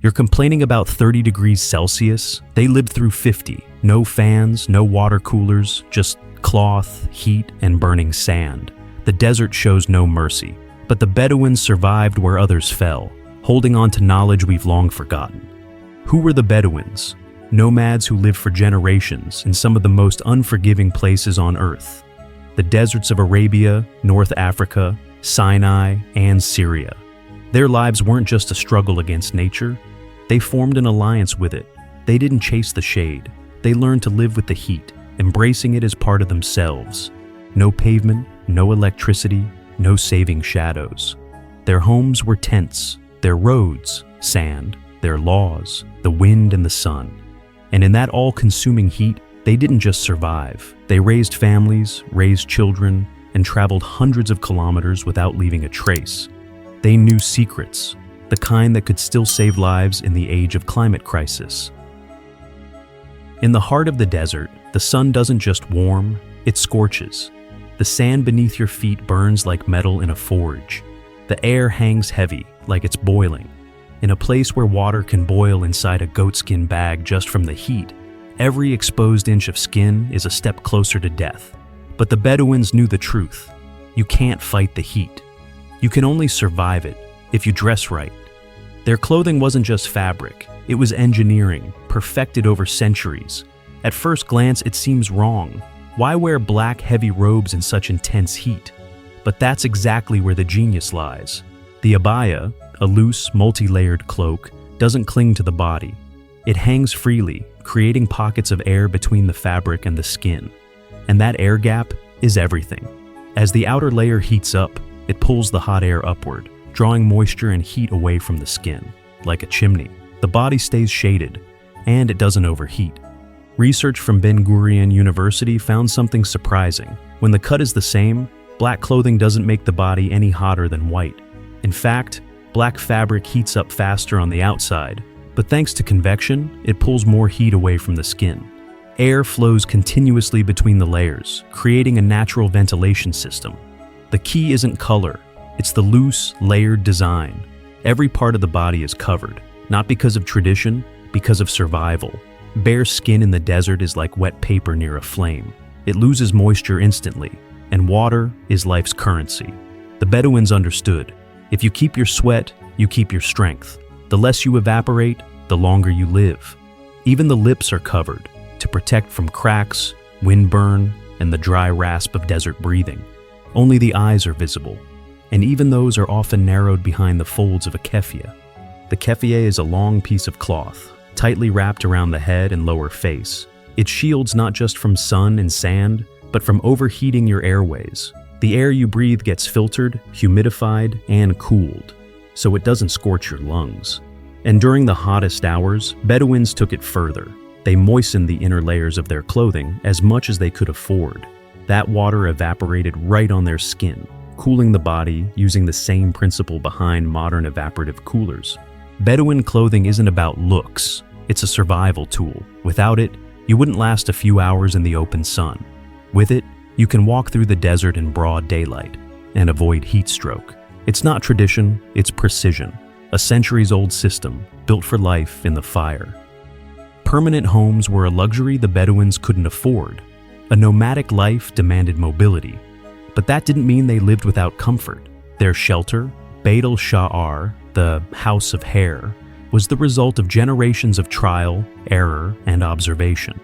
You're complaining about 30 degrees Celsius? They lived through 50. No fans, no water coolers, just cloth, heat, and burning sand. The desert shows no mercy. But the Bedouins survived where others fell, holding on to knowledge we've long forgotten. Who were the Bedouins? Nomads who lived for generations in some of the most unforgiving places on Earth. The deserts of Arabia, North Africa, Sinai, and Syria. Their lives weren't just a struggle against nature. They formed an alliance with it. They didn't chase the shade. They learned to live with the heat, embracing it as part of themselves. No pavement, no electricity, no saving shadows. Their homes were tents, their roads, sand, their laws, the wind and the sun. And in that all-consuming heat, they didn't just survive. They raised families, raised children, and traveled hundreds of kilometers without leaving a trace. They knew secrets, the kind that could still save lives in the age of climate crisis. In the heart of the desert, the sun doesn't just warm, it scorches. The sand beneath your feet burns like metal in a forge. The air hangs heavy, like it's boiling. In a place where water can boil inside a goatskin bag just from the heat, every exposed inch of skin is a step closer to death. But the Bedouins knew the truth. You can't fight the heat. You can only survive it if you dress right. Their clothing wasn't just fabric, it was engineering, perfected over centuries. At first glance, it seems wrong. Why wear black, heavy robes in such intense heat? But that's exactly where the genius lies. The abaya, a loose, multi-layered cloak, doesn't cling to the body. It hangs freely, creating pockets of air between the fabric and the skin. And that air gap is everything. As the outer layer heats up, it pulls the hot air upward, drawing moisture and heat away from the skin. Like a chimney, the body stays shaded, and it doesn't overheat. Research from Ben Gurion University found something surprising. When the cut is the same, black clothing doesn't make the body any hotter than white. In fact, black fabric heats up faster on the outside, but thanks to convection, it pulls more heat away from the skin. Air flows continuously between the layers, creating a natural ventilation system. The key isn't color, it's the loose, layered design. Every part of the body is covered, not because of tradition, because of survival. Bare skin in the desert is like wet paper near a flame. It loses moisture instantly, and water is life's currency. The Bedouins understood. If you keep your sweat, you keep your strength. The less you evaporate, the longer you live. Even the lips are covered, to protect from cracks, windburn, and the dry rasp of desert breathing. Only the eyes are visible, and even those are often narrowed behind the folds of a keffiyeh. The keffiyeh is a long piece of cloth, tightly wrapped around the head and lower face. It shields not just from sun and sand, but from overheating your airways. The air you breathe gets filtered, humidified, and cooled, so it doesn't scorch your lungs. And during the hottest hours, Bedouins took it further. They moistened the inner layers of their clothing as much as they could afford. That water evaporated right on their skin, cooling the body using the same principle behind modern evaporative coolers. Bedouin clothing isn't about looks, it's a survival tool. Without it, you wouldn't last a few hours in the open sun. With it, you can walk through the desert in broad daylight and avoid heat stroke. It's not tradition, it's precision. A centuries-old system built for life in the fire. Permanent homes were a luxury the Bedouins couldn't afford. A nomadic life demanded mobility. But that didn't mean they lived without comfort. Their shelter, Beit el-Sha'ar, the House of Hair, was the result of generations of trial, error, and observation.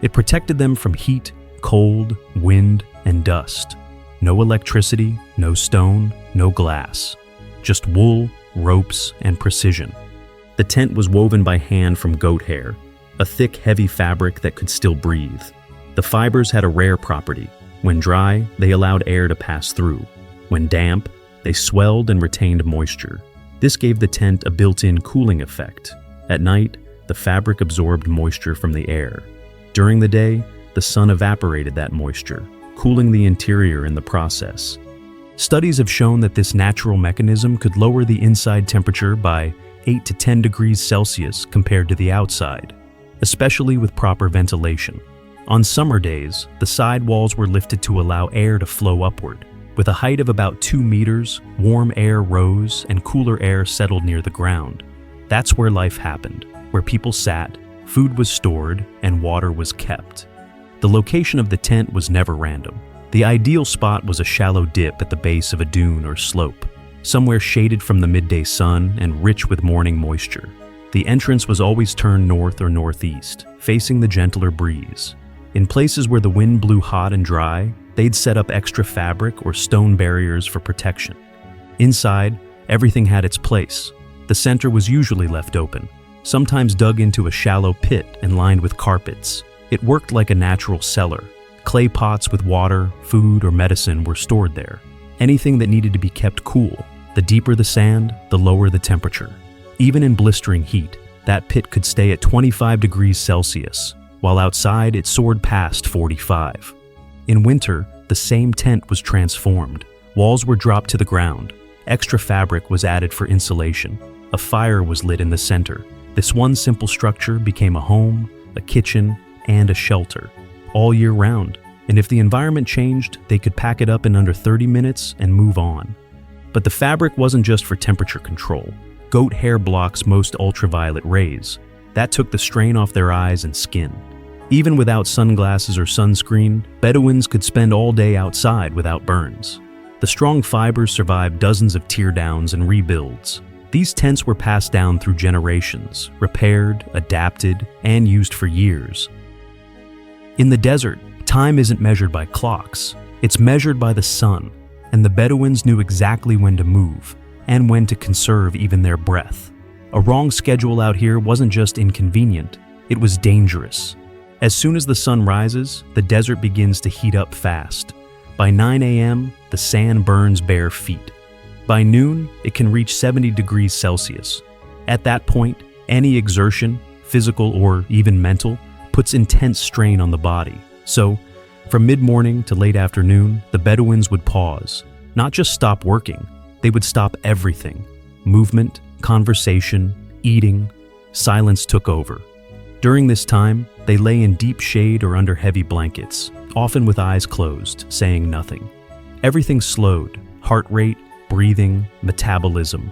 It protected them from heat, cold, wind, and dust. No electricity, no stone, no glass. Just wool, ropes, and precision. The tent was woven by hand from goat hair, a thick, heavy fabric that could still breathe. The fibers had a rare property. When dry, they allowed air to pass through. When damp, they swelled and retained moisture. This gave the tent a built-in cooling effect. At night, the fabric absorbed moisture from the air. During the day, the sun evaporated that moisture, cooling the interior in the process. Studies have shown that this natural mechanism could lower the inside temperature by 8 to 10 degrees Celsius compared to the outside, especially with proper ventilation. On summer days, the side walls were lifted to allow air to flow upward. With a height of about 2 meters, warm air rose and cooler air settled near the ground. That's where life happened, where people sat, food was stored, and water was kept. The location of the tent was never random. The ideal spot was a shallow dip at the base of a dune or slope, somewhere shaded from the midday sun and rich with morning moisture. The entrance was always turned north or northeast, facing the gentler breeze. In places where the wind blew hot and dry, they'd set up extra fabric or stone barriers for protection. Inside, everything had its place. The center was usually left open, sometimes dug into a shallow pit and lined with carpets. It worked like a natural cellar. Clay pots with water, food, or medicine were stored there. Anything that needed to be kept cool. The deeper the sand, the lower the temperature. Even in blistering heat, that pit could stay at 25 degrees Celsius, while outside it soared past 45. In winter, the same tent was transformed. Walls were dropped to the ground. Extra fabric was added for insulation. A fire was lit in the center. This one simple structure became a home, a kitchen, and a shelter, all year round. And if the environment changed, they could pack it up in under 30 minutes and move on. But the fabric wasn't just for temperature control. Goat hair blocks most ultraviolet rays. That took the strain off their eyes and skin. Even without sunglasses or sunscreen, Bedouins could spend all day outside without burns. The strong fibers survived dozens of teardowns and rebuilds. These tents were passed down through generations, repaired, adapted, and used for years. In the desert, time isn't measured by clocks. It's measured by the sun, and the Bedouins knew exactly when to move and when to conserve even their breath. A wrong schedule out here wasn't just inconvenient, it was dangerous. As soon as the sun rises, the desert begins to heat up fast. By 9 a.m., the sand burns bare feet. By noon, it can reach 70 degrees Celsius. At that point, any exertion, physical or even mental, puts intense strain on the body. So, from mid-morning to late afternoon, the Bedouins would pause. Not just stop working, they would stop everything. Movement, conversation, eating, silence took over. During this time, they lay in deep shade or under heavy blankets, often with eyes closed, saying nothing. Everything slowed: heart rate, breathing, metabolism.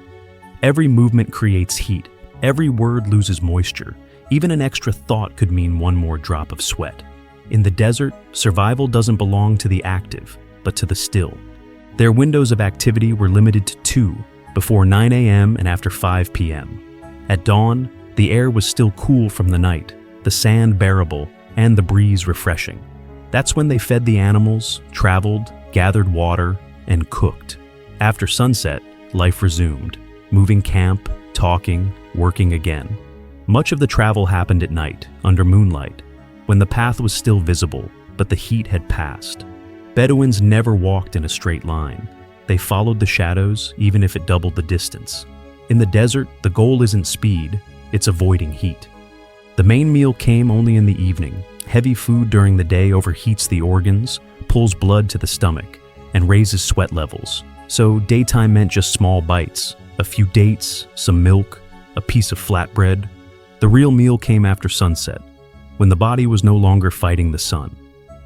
Every movement creates heat. Every word loses moisture. Even an extra thought could mean one more drop of sweat. In the desert, survival doesn't belong to the active, but to the still. Their windows of activity were limited to 2, before 9 a.m. and after 5 p.m. At dawn, the air was still cool from the night, the sand bearable, and the breeze refreshing. That's when they fed the animals, traveled, gathered water, and cooked. After sunset, life resumed, moving camp, talking, working again. Much of the travel happened at night, under moonlight, when the path was still visible, but the heat had passed. Bedouins never walked in a straight line. They followed the shadows, even if it doubled the distance. In the desert, the goal isn't speed, it's avoiding heat. The main meal came only in the evening. Heavy food during the day overheats the organs, pulls blood to the stomach, and raises sweat levels. So daytime meant just small bites, a few dates, some milk, a piece of flatbread. The real meal came after sunset, when the body was no longer fighting the sun.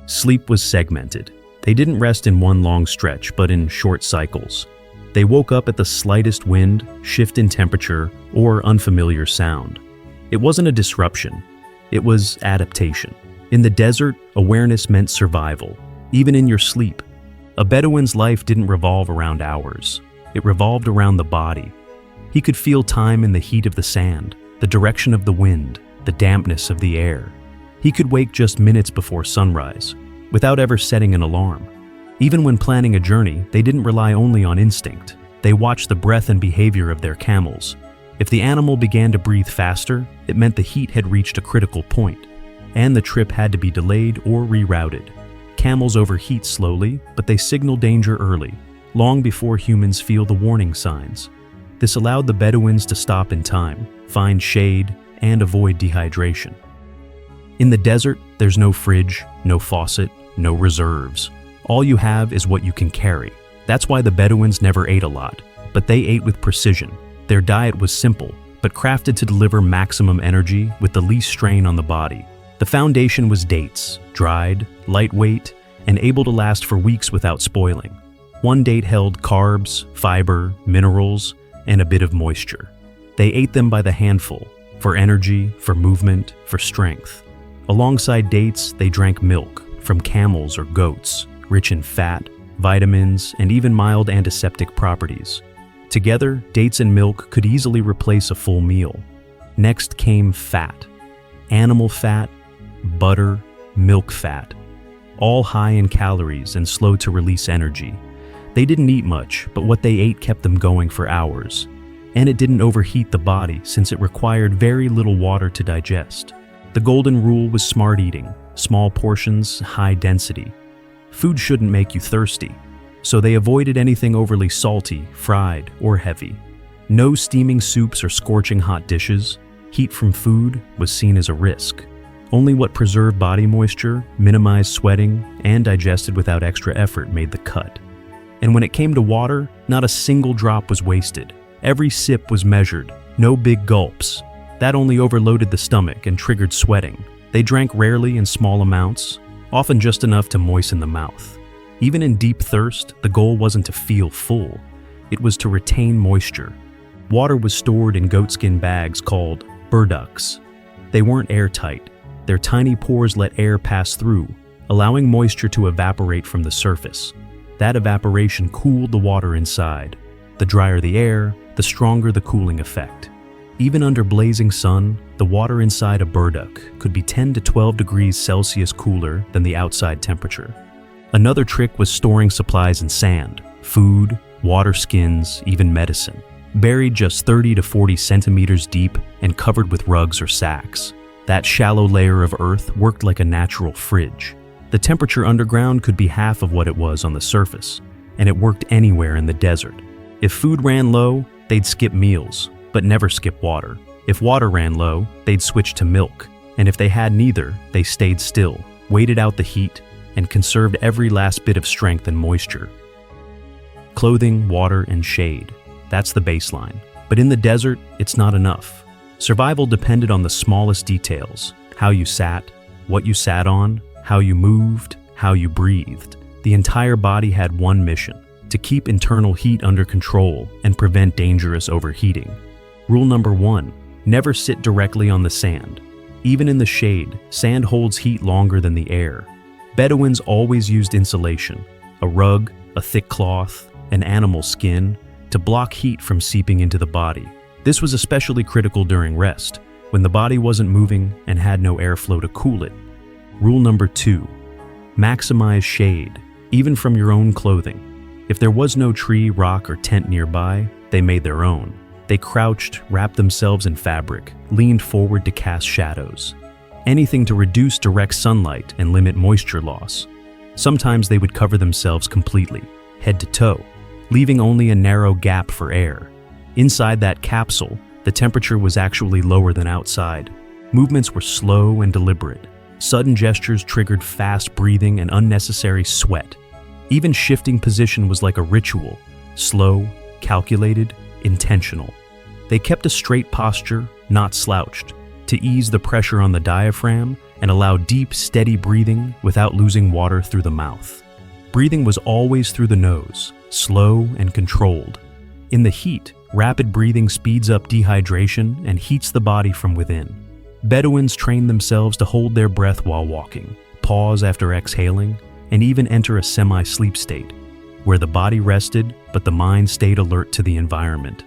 Sleep was segmented. They didn't rest in one long stretch, but in short cycles. They woke up at the slightest wind, shift in temperature, or unfamiliar sound. It wasn't a disruption, it was adaptation. In the desert, awareness meant survival, even in your sleep. A Bedouin's life didn't revolve around hours. It revolved around the body. He could feel time in the heat of the sand, the direction of the wind, the dampness of the air. He could wake just minutes before sunrise, without ever setting an alarm. Even when planning a journey, they didn't rely only on instinct. They watched the breath and behavior of their camels. If the animal began to breathe faster, it meant the heat had reached a critical point, and the trip had to be delayed or rerouted. Camels overheat slowly, but they signal danger early, long before humans feel the warning signs. This allowed the Bedouins to stop in time, find shade, and avoid dehydration. In the desert, there's no fridge, no faucet, no reserves. All you have is what you can carry. That's why the Bedouins never ate a lot, but they ate with precision. Their diet was simple, but crafted to deliver maximum energy with the least strain on the body. The foundation was dates, dried, lightweight, and able to last for weeks without spoiling. One date held carbs, fiber, minerals, and a bit of moisture. They ate them by the handful, for energy, for movement, for strength. Alongside dates, they drank milk from camels or goats, rich in fat, vitamins, and even mild antiseptic properties. Together, dates and milk could easily replace a full meal. Next came fat. Animal fat, butter, milk fat. All high in calories and slow to release energy. They didn't eat much, but what they ate kept them going for hours. And it didn't overheat the body since it required very little water to digest. The golden rule was smart eating, small portions, high density. Food shouldn't make you thirsty, so they avoided anything overly salty, fried, or heavy. No steaming soups or scorching hot dishes. Heat from food was seen as a risk. Only what preserved body moisture, minimized sweating, and digested without extra effort made the cut. And when it came to water, not a single drop was wasted. Every sip was measured, no big gulps. That only overloaded the stomach and triggered sweating. They drank rarely in small amounts, often just enough to moisten the mouth. Even in deep thirst, the goal wasn't to feel full. It was to retain moisture. Water was stored in goatskin bags called burdocks. They weren't airtight. Their tiny pores let air pass through, allowing moisture to evaporate from the surface. That evaporation cooled the water inside. The drier the air, the stronger the cooling effect. Even under blazing sun, the water inside a burdock could be 10 to 12 degrees Celsius cooler than the outside temperature. Another trick was storing supplies in sand, food, water skins, even medicine, buried just 30 to 40 centimeters deep and covered with rugs or sacks. That shallow layer of earth worked like a natural fridge. The temperature underground could be half of what it was on the surface, and it worked anywhere in the desert. If food ran low, they'd skip meals, but never skip water. If water ran low, they'd switch to milk, and if they had neither, they stayed still, waited out the heat, and conserved every last bit of strength and moisture. Clothing, water, and shade. That's the baseline. But in the desert, it's not enough. Survival depended on the smallest details: how you sat, what you sat on, how you moved, how you breathed. The entire body had one mission: to keep internal heat under control and prevent dangerous overheating. Rule number 1, never sit directly on the sand. Even in the shade, sand holds heat longer than the air. Bedouins always used insulation, a rug, a thick cloth, an animal skin, to block heat from seeping into the body. This was especially critical during rest, when the body wasn't moving and had no airflow to cool it. Rule number 2, maximize shade, even from your own clothing. If there was no tree, rock, or tent nearby, they made their own. They crouched, wrapped themselves in fabric, leaned forward to cast shadows. Anything to reduce direct sunlight and limit moisture loss. Sometimes they would cover themselves completely, head to toe, leaving only a narrow gap for air. Inside that capsule, the temperature was actually lower than outside. Movements were slow and deliberate. Sudden gestures triggered fast breathing and unnecessary sweat. Even shifting position was like a ritual, slow, calculated, intentional. They kept a straight posture, not slouched, to ease the pressure on the diaphragm and allow deep, steady breathing without losing water through the mouth. Breathing was always through the nose, slow and controlled. In the heat, rapid breathing speeds up dehydration and heats the body from within. Bedouins trained themselves to hold their breath while walking, pause after exhaling, and even enter a semi-sleep state, where the body rested but the mind stayed alert to the environment.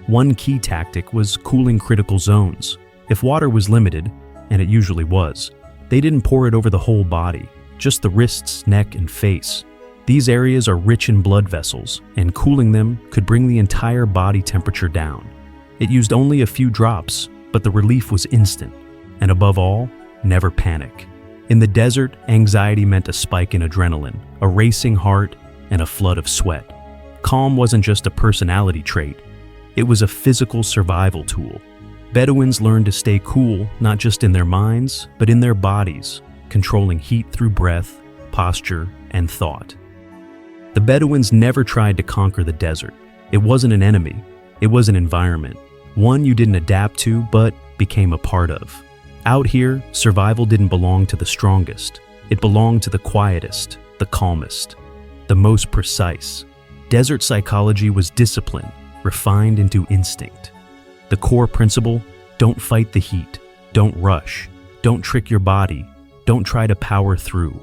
One key tactic was cooling critical zones. If water was limited, and it usually was, they didn't pour it over the whole body, just the wrists, neck, and face. These areas are rich in blood vessels, and cooling them could bring the entire body temperature down. It used only a few drops, but the relief was instant. And above all, never panic. In the desert, anxiety meant a spike in adrenaline, a racing heart, and a flood of sweat. Calm wasn't just a personality trait, it was a physical survival tool. Bedouins learned to stay cool not just in their minds, but in their bodies, controlling heat through breath, posture, and thought. The Bedouins never tried to conquer the desert. It wasn't an enemy, it was an environment. One you didn't adapt to, but became a part of. Out here, survival didn't belong to the strongest. It belonged to the quietest, the calmest, the most precise. Desert psychology was discipline, refined into instinct. The core principle: don't fight the heat, don't rush, don't trick your body, don't try to power through.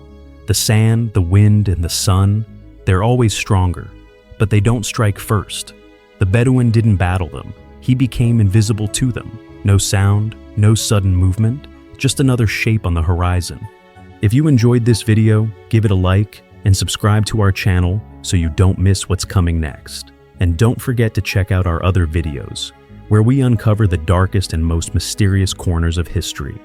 The sand, the wind, and the sun, they're always stronger, but they don't strike first. The Bedouin didn't battle them, he became invisible to them. No sound, no sudden movement, just another shape on the horizon. If you enjoyed this video, give it a like and subscribe to our channel so you don't miss what's coming next. And don't forget to check out our other videos, where we uncover the darkest and most mysterious corners of history.